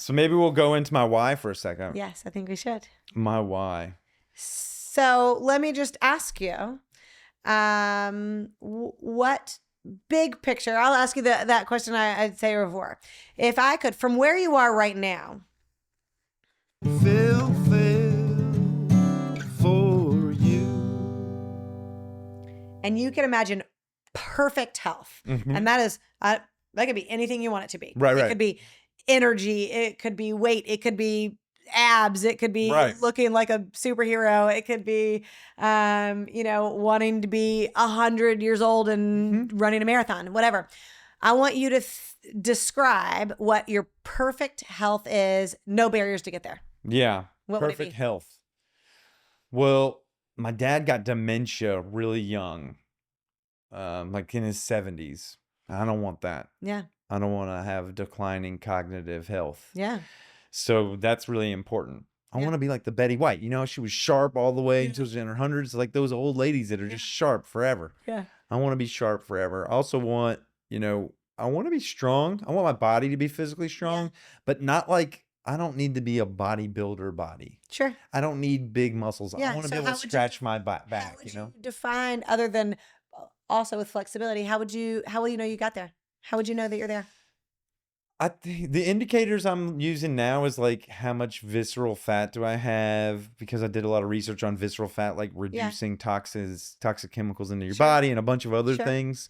So maybe we'll go into my why for a second. Yes, I think we should. My why. So let me just ask you, what big picture? I'll ask you that question I'd say before. If I could, from where you are right now. Feel for you. And you can imagine perfect health. Mm-hmm. And that is, that could be anything you want it to be. Right. It could be energy. It could be weight. It could be abs. It could be looking like a superhero. It could be, wanting to be 100 years old and running a marathon, whatever. I want you to describe what your perfect health is. No barriers to get there. Yeah. What would it perfect be? health. Well, my dad got dementia really young, like in his 70s. I don't want that. Yeah. I don't want to have declining cognitive health. Yeah. So that's really important. I want to be like the Betty White. She was sharp all the way until she was in her hundreds, like those old ladies that are just sharp forever. Yeah. I want to be sharp forever. I also want, I want to be strong. I want my body to be physically strong, but not like, I don't need to be a bodybuilder body. Sure. I don't need big muscles. Yeah. I want to be able to scratch my back, How would you define, other than also with flexibility, how will you know you got there? How would you know that you're there? I think the indicators I'm using now is like, how much visceral fat do I have? Because I did a lot of research on visceral fat, like reducing toxic chemicals into your body and a bunch of other things.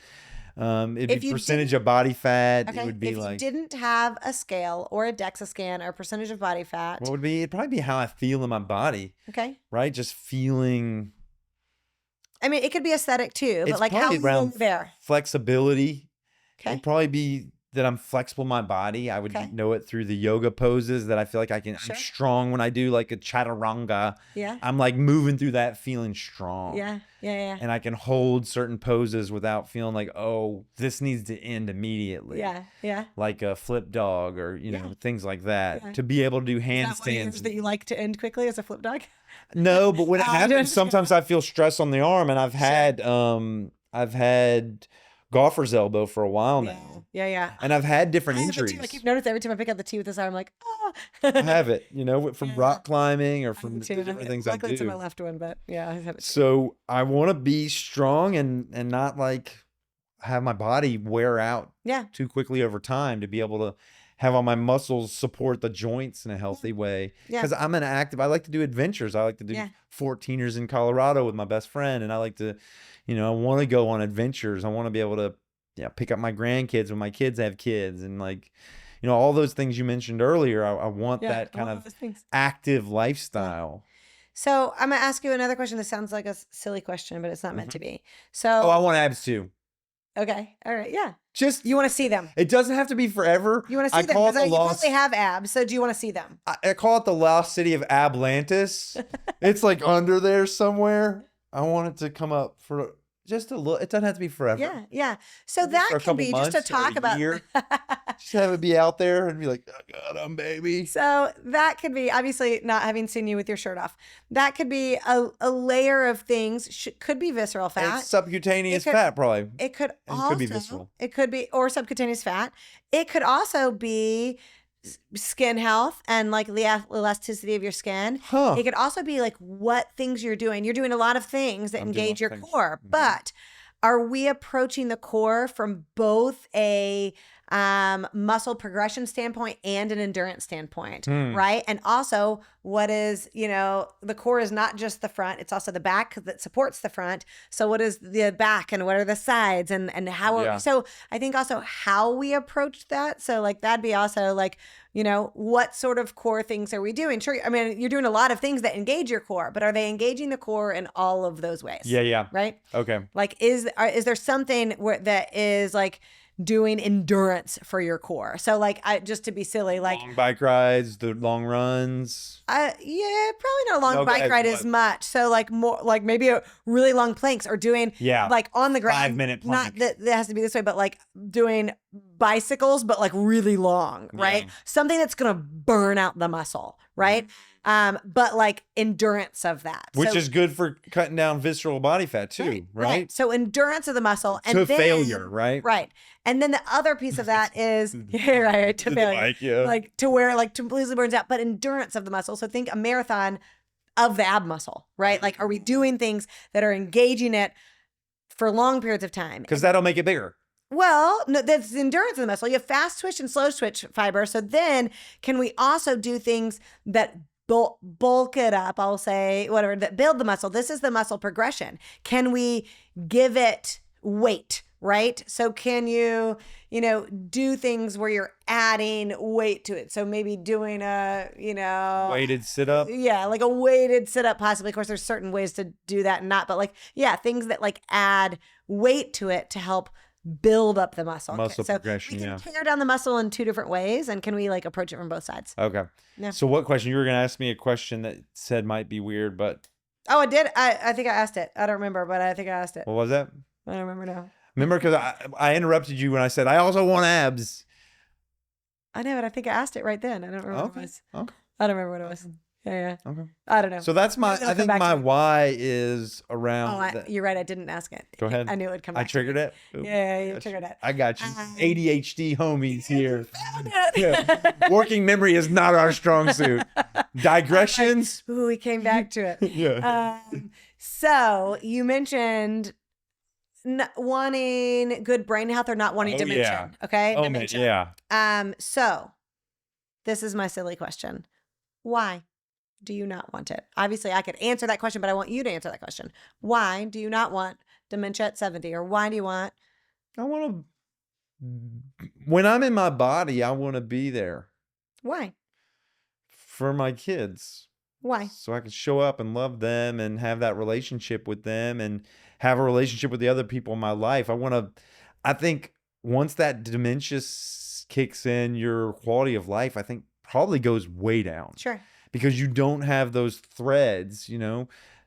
It'd be percentage of body fat. Okay. It would be if you didn't have a scale or a DEXA scan or percentage of body fat. What would be? It'd probably be how I feel in my body. Okay. Right? Just feeling. I mean, it could be aesthetic too, but like how around there? Flexibility. Okay. It'd probably be that I'm flexible in my body. I would know it through the yoga poses that I feel like I'm strong when I do like a chaturanga. Yeah. I'm like moving through that feeling strong. Yeah. And I can hold certain poses without feeling like, oh, this needs to end immediately. Yeah. Like a flip dog or, things like that. Yeah. To be able to do handstands. That you like to end quickly as a flip dog? No, but when it happens, sometimes I feel stress on the arm, and I've had golfer's elbow for a while now. Yeah. And I've had different injuries. I keep noticing every time I pick up the tee with this arm, I'm like, oh. I have it, from rock climbing or from the different things I do. Luckily it's my left one, but yeah, I have it. So I want to be strong and not like have my body wear out too quickly over time, to be able to have all my muscles support the joints in a healthy way. Because I like to do adventures. I like to do 14ers in Colorado with my best friend. And I like to, I want to go on adventures. I want to be able to pick up my grandkids when my kids have kids. And like, all those things you mentioned earlier. I want that kind of active lifestyle. So I'm going to ask you another question. This sounds like a silly question, but it's not meant to be. So I want abs too. Okay. All right. Yeah. Just you want to see them. It doesn't have to be forever. You want to see them because you probably have abs. So do you want to see them? I call it the lost city of Atlantis. It's like under there somewhere. I want it to come up for just a little. It doesn't have to be forever. Yeah. So that can be just to talk about. Just have it be out there and be like, oh God, I'm baby. So that could be, obviously not having seen you with your shirt off, that could be a layer of things. Could be visceral fat. It's subcutaneous fat, probably. It could be visceral. It could be, or subcutaneous fat. It could also be skin health and like the elasticity of your skin. It could also be like what things you're doing. You're doing a lot of things that engage your core, but are we approaching the core from both a muscle progression standpoint and an endurance standpoint, right? And also what is, the core is not just the front, it's also the back that supports the front. So what is the back and what are the sides and how, so I think also how we approach that. So like, that'd be also like, what sort of core things are we doing? Sure. I mean, you're doing a lot of things that engage your core, but are they engaging the core in all of those ways? Yeah. Right. Okay. Like, is there something that is like doing endurance for your core? So like, just to be silly, like long bike rides, the long runs. Probably not a long bike ride as much. So like more like maybe a really long planks or doing like on the ground. 5-minute plank. Not that it has to be this way, but like doing bicycles, but like really long, right? Yeah. Something that's going to burn out the muscle, right? But like endurance of that. Which is good for cutting down visceral body fat too, right? So endurance of the muscle and to then, failure, right? Right. And then the other piece of that is right, to failure. Like to where like completely burns out, but endurance of the muscle. So think a marathon of the ab muscle, right? Like, are we doing things that are engaging it for long periods of time? Because that'll make it bigger. Well, no, that's endurance of the muscle. You have fast twitch and slow twitch fiber. So then can we also do things that bulk it up, I'll say, whatever, that build the muscle? This is the muscle progression. Can we give it weight, right? So can you do things where you're adding weight to it? So maybe doing a, weighted sit-up. Yeah, like a weighted sit-up possibly. Of course, there's certain ways to do that and not, but like, yeah, things that like add weight to it to help build up the muscle. Progression, we can tear down the muscle in two different ways, and can we like approach it from both sides? Okay. Yeah. So what question? You were going to ask me a question that said might be weird, but... Oh, I did? I think I asked it. I don't remember, but I think I asked it. What was that? I don't remember now. Remember, because I interrupted you when I said, I also want abs. I know, but I think I asked it right then. I don't remember what it was. Okay. I don't remember what it was. Yeah. Okay. I don't know. So that's I think my why is around. Oh, you're right. I didn't ask it. Go ahead. I knew it would come back. I triggered it. Ooh, yeah, you triggered it. I got you. ADHD homies here. Yeah. Working memory is not our strong suit. Digressions. Ooh, we came back to it. Yeah. So you mentioned wanting good brain health or not wanting dementia. Yeah. Okay. Oh, dementia. Yeah. So this is my silly question. Why do you not want it? Obviously, I could answer that question, but I want you to answer that question. Why do you not want dementia at 70? Or why do you want... When I'm in my body, I want to be there. Why? For my kids. Why? So I can show up and love them and have that relationship with them and have a relationship with the other people in my life. I think once that dementia kicks in, your quality of life, I think probably goes way down. Sure. Because you don't have those threads,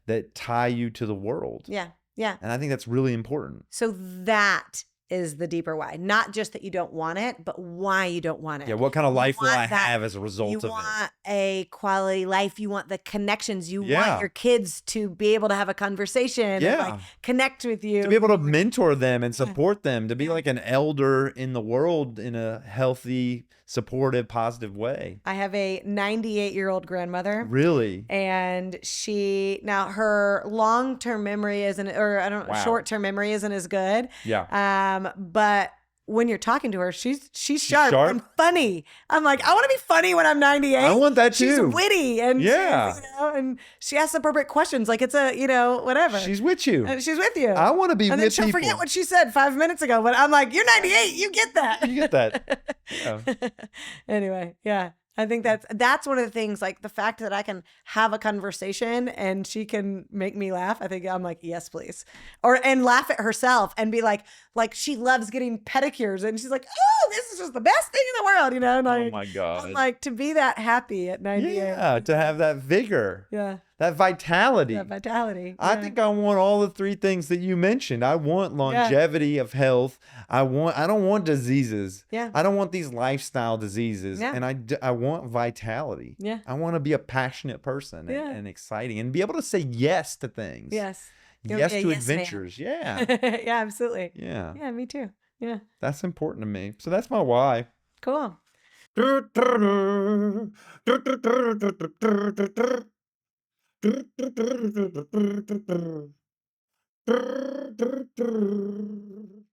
that tie you to the world. Yeah. Yeah. And I think that's really important. So that is the deeper why. Not just that you don't want it, but why you don't want it. Yeah, what kind of life will I have as a result of it? You want a quality life. You want the connections. You want your kids to be able to have a conversation and like connect with you. To be able to mentor them and support them. To be like an elder in the world in a healthy, supportive, positive way. I have a 98-year-old grandmother. Really? And her long-term memory short-term memory isn't as good. Yeah. But when you're talking to her, she's sharp and funny. I'm like, I want to be funny when I'm 98. I want that too. She's witty and and she asks appropriate questions. Like it's whatever. She's with you. She's with you. I want to be with people. And then she'll forget what she said 5 minutes ago. But I'm like, you're 98. You get that. You get that. Yeah. Anyway, yeah. I think that's one of the things, like the fact that I can have a conversation and she can make me laugh. I think I'm like, yes, please. And laugh at herself and be like she loves getting pedicures and she's like, oh, this is just the best thing in the world, And oh my God. I'm like, to be that happy at 98. Yeah, to have that vigor. Yeah. That vitality. I think I want all the three things that you mentioned. I want longevity of health. I don't want diseases. Yeah. I don't want these lifestyle diseases. Yeah. And I want vitality. Yeah. I want to be a passionate person and exciting and be able to say yes to things. Yes. Yes to adventures. Yeah. Yeah, absolutely. Yeah. Yeah, me too. Yeah. That's important to me. So that's my why. Cool.